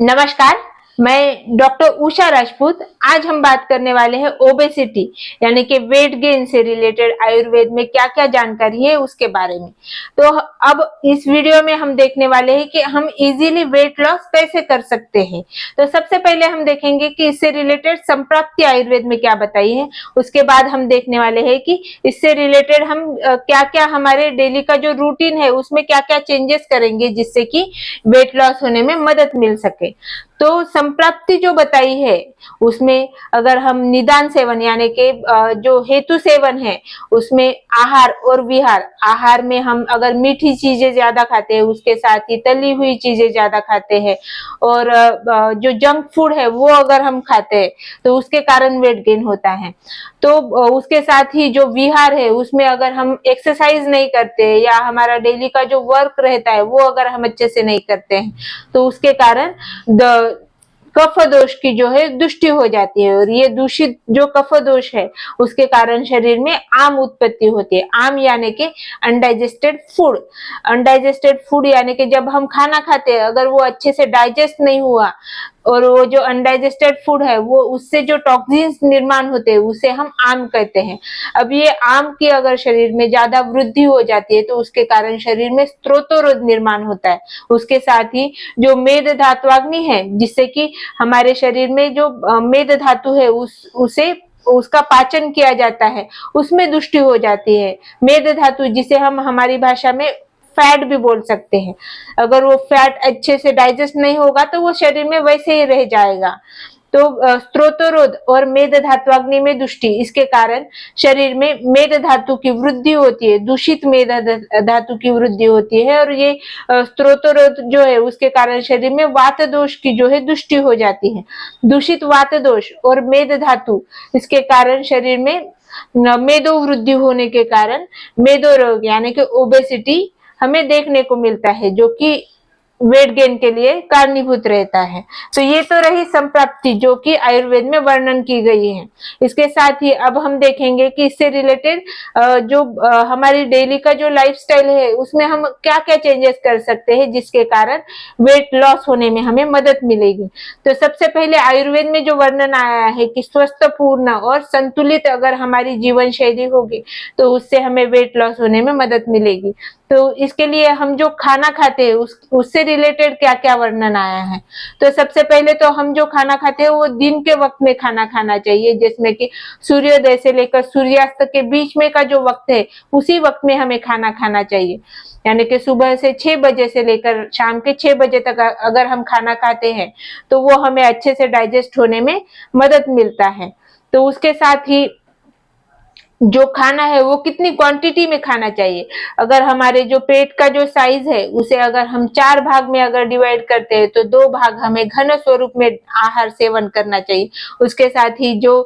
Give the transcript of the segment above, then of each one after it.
नमस्कार, मैं डॉक्टर उषा राजपूत। आज हम बात करने वाले हैं ओबेसिटी यानी कि वेट गेन से रिलेटेड आयुर्वेद में क्या-क्या जानकारी है उसके बारे में। तो अब इस वीडियो में हम देखने वाले हैं कि हम इजीली वेट लॉस कैसे कर सकते हैं। तो सबसे पहले हम देखेंगे कि इससे रिलेटेड संप्राप्ति आयुर्वेद में क्या बताई है। उसके बाद हम देखने वाले हैं कि इससे रिलेटेड हम क्या-क्या हमारे डेली का जो रूटीन है उसमें क्या-क्या चेंजेस करेंगे जिससे कि वेट लॉस होने में मदद मिल सके। तो संप्राप्ति जो बताई है उसमें अगर हम निदान सेवन यानी कि जो हेतु सेवन है उसमें आहार और विहार, आहार में हम अगर मीठी चीजें ज्यादा खाते हैं उसके साथ ही तली हुई चीजें ज्यादा खाते हैं और जो जंक फूड है वो अगर हम खाते हैं तो उसके कारण वेट गेन होता है। तो उसके साथ ही जो विहार है उसमें अगर हम एक्सरसाइज नहीं करते या हमारा डेली का जो वर्क रहता है वो अगर हम अच्छे से नहीं करते हैं तो उसके कारण कफ दोष की जो है दुष्टि हो जाती है और ये दूषित जो कफ दोष है उसके कारण शरीर में आम उत्पत्ति होती है। आम यानी कि अनडाइजेस्टेड फूड, अनडाइजेस्टेड फूड यानी कि जब हम खाना खाते हैं अगर वो अच्छे से डाइजेस्ट नहीं हुआ और वो जो अनडाइजेस्टेड फूड है वो उससे जो टॉक्सिन्स निर्माण होते हैं उसे हम आम कहते हैं। अब ये आम की अगर शरीर में ज्यादा वृद्धि हो जाती है तो उसके कारण शरीर में स्त्रोतोरोध निर्माण होता है। उसके साथ ही जो मेद धात्वाग्नि है जिससे कि हमारे शरीर में जो मेद धातु है उसे उसका पाचन किया जाता है उसमें दुष्टि हो जाती है। मेद धातु जिसे हम हमारी भाषा में फैट भी बोल सकते हैं, अगर वो फैट अच्छे से डाइजेस्ट नहीं होगा तो वो शरीर में वैसे ही रह जाएगा। तो स्त्रोतोरोध और मेद धात्वाग्नि में दुष्टि, इसके कारण शरीर में मेद धातु की वृद्धि होती है, दूषित मेद धातु की वृद्धि होती है और ये स्त्रोतोरोध जो है उसके कारण शरीर में वात दोष की जो है दुष्टि हो जाती है। दूषित वात दोष और मेद धातु इसके कारण शरीर में मेदो वृद्धि होने के कारण मेदो रोग यानी कि ओबेसिटी हमें देखने को मिलता है जो कि वेट गेन के लिए कारणीभूत रहता है। तो ये तो रही संप्राप्ति जो कि आयुर्वेद में वर्णन की गई है। इसके साथ ही अब हम देखेंगे कि इससे रिलेटेड जो हमारी डेली का जो लाइफस्टाइल है उसमें हम क्या क्या चेंजेस कर सकते हैं जिसके कारण वेट लॉस होने में हमें मदद मिलेगी। तो सबसे पहले आयुर्वेद में जो वर्णन आया है कि स्वस्थ पूर्ण और संतुलित अगर हमारी जीवन शैली होगी तो उससे हमें वेट लॉस होने में मदद मिलेगी। तो इसके लिए हम जो खाना खाते हैं उससे रिलेटेड क्या क्या वर्णन आया है। तो सबसे पहले तो हम जो खाना खाते हैं वो दिन के वक्त में खाना खाना चाहिए जिसमें कि सूर्योदय से लेकर सूर्यास्त के बीच में का जो वक्त है उसी वक्त में हमें खाना खाना चाहिए। यानी कि सुबह से 6 बजे से लेकर शाम के 6 बजे तक अगर हम खाना खाते हैं तो वो हमें अच्छे से डाइजेस्ट होने में मदद मिलता है। तो उसके साथ ही जो खाना है वो कितनी क्वांटिटी में खाना चाहिए। अगर हमारे जो पेट का जो साइज है उसे अगर हम 4 भाग में अगर डिवाइड करते हैं तो 2 भाग हमें घन स्वरूप में आहार सेवन करना चाहिए। उसके साथ ही जो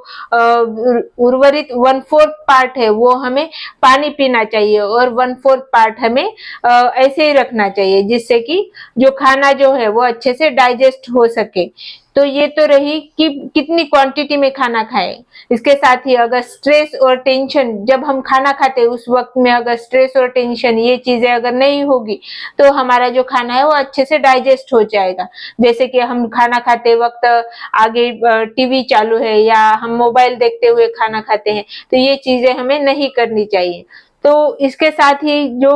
उर्वरित 1/4 पार्ट है वो हमें पानी पीना चाहिए और 1/4 पार्ट हमें ऐसे ही रखना चाहिए जिससे कि जो खाना जो है वो अच्छे से डाइजेस्ट हो सके। तो ये तो रही कि कितनी क्वांटिटी में खाना खाएं। इसके साथ ही अगर स्ट्रेस और टेंशन जब हम खाना खाते हैं उस वक्त में अगर स्ट्रेस और टेंशन ये चीजें अगर नहीं होगी तो हमारा जो खाना है वो अच्छे से डाइजेस्ट हो जाएगा। जैसे कि हम खाना खाते वक्त आगे टीवी चालू है या हम मोबाइल देखते हुए खाना खाते हैं तो ये चीजें हमें नहीं करनी चाहिए। तो इसके साथ ही जो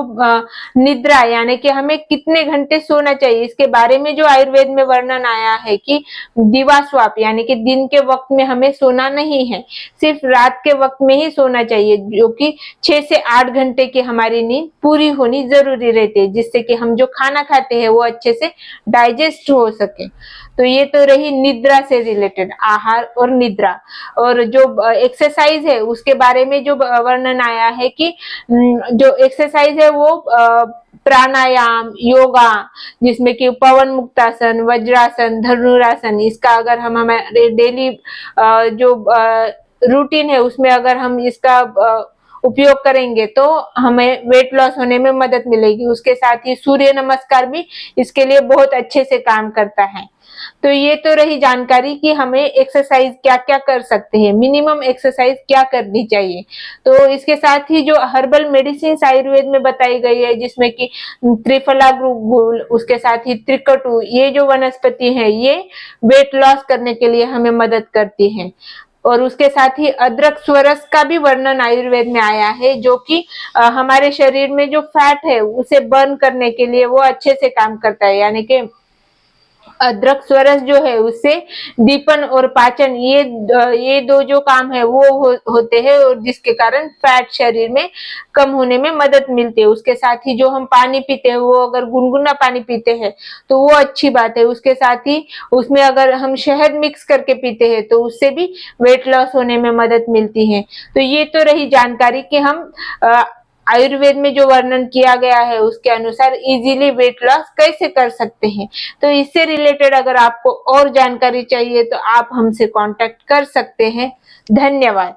निद्रा यानी कि हमें कितने घंटे सोना चाहिए इसके बारे में जो आयुर्वेद में वर्णन आया है कि दिवास्वाप यानी कि दिन के वक्त में हमें सोना नहीं है, सिर्फ रात के वक्त में ही सोना चाहिए जो कि 6 से 8 घंटे की हमारी नींद पूरी होनी जरूरी रहती है जिससे कि हम जो खाना खाते हैं वो अच्छे से डाइजेस्ट हो सके। तो ये तो रही निद्रा से रिलेटेड आहार और निद्रा। और जो एक्सरसाइज है उसके बारे में जो वर्णन आया है कि जो एक्सरसाइज है वो प्राणायाम योगा जिसमें कि पवन मुक्तासन वज्रासन धनुरासन इसका अगर हम हमारे डेली जो रूटीन है उसमें अगर हम इसका उपयोग करेंगे तो हमें वेट लॉस होने में मदद मिलेगी। उसके साथ ही सूर्य नमस्कार भी इसके लिए बहुत अच्छे से काम करता है। तो ये तो रही जानकारी कि हमें एक्सरसाइज क्या क्या कर सकते हैं, मिनिमम एक्सरसाइज क्या करनी चाहिए। तो इसके साथ ही जो हर्बल मेडिसिन आयुर्वेद में बताई गई है, जिसमें कि त्रिफला गुल, उसके साथ ही त्रिकटु, ये जो वनस्पति है ये वेट लॉस करने के लिए हमें मदद करती है। और उसके साथ ही अदरक स्वरस का भी वर्णन आयुर्वेद में आया है, जो कि हमारे शरीर में जो फैट है उसे बर्न करने के लिए वो अच्छे से काम करता है। यानी कि अदरक स्वरस जो है उससे दीपन और पाचन, ये दो जो काम है वो होते हैं, और जिसके कारण फैट शरीर में कम होने में मदद मिलती है। उसके साथ ही जो हम पानी पीते हैं वो अगर गुनगुना पानी पीते हैं तो वो अच्छी बात है। उसके साथ ही उसमें अगर हम शहद मिक्स करके पीते हैं तो उससे भी वेट लॉस होने में मदद मिलती है। तो ये तो रही जानकारी कि हम आयुर्वेद में जो वर्णन किया गया है उसके अनुसार इजीली वेट लॉस कैसे कर सकते हैं। तो इससे रिलेटेड अगर आपको और जानकारी चाहिए तो आप हमसे कांटेक्ट कर सकते हैं। धन्यवाद।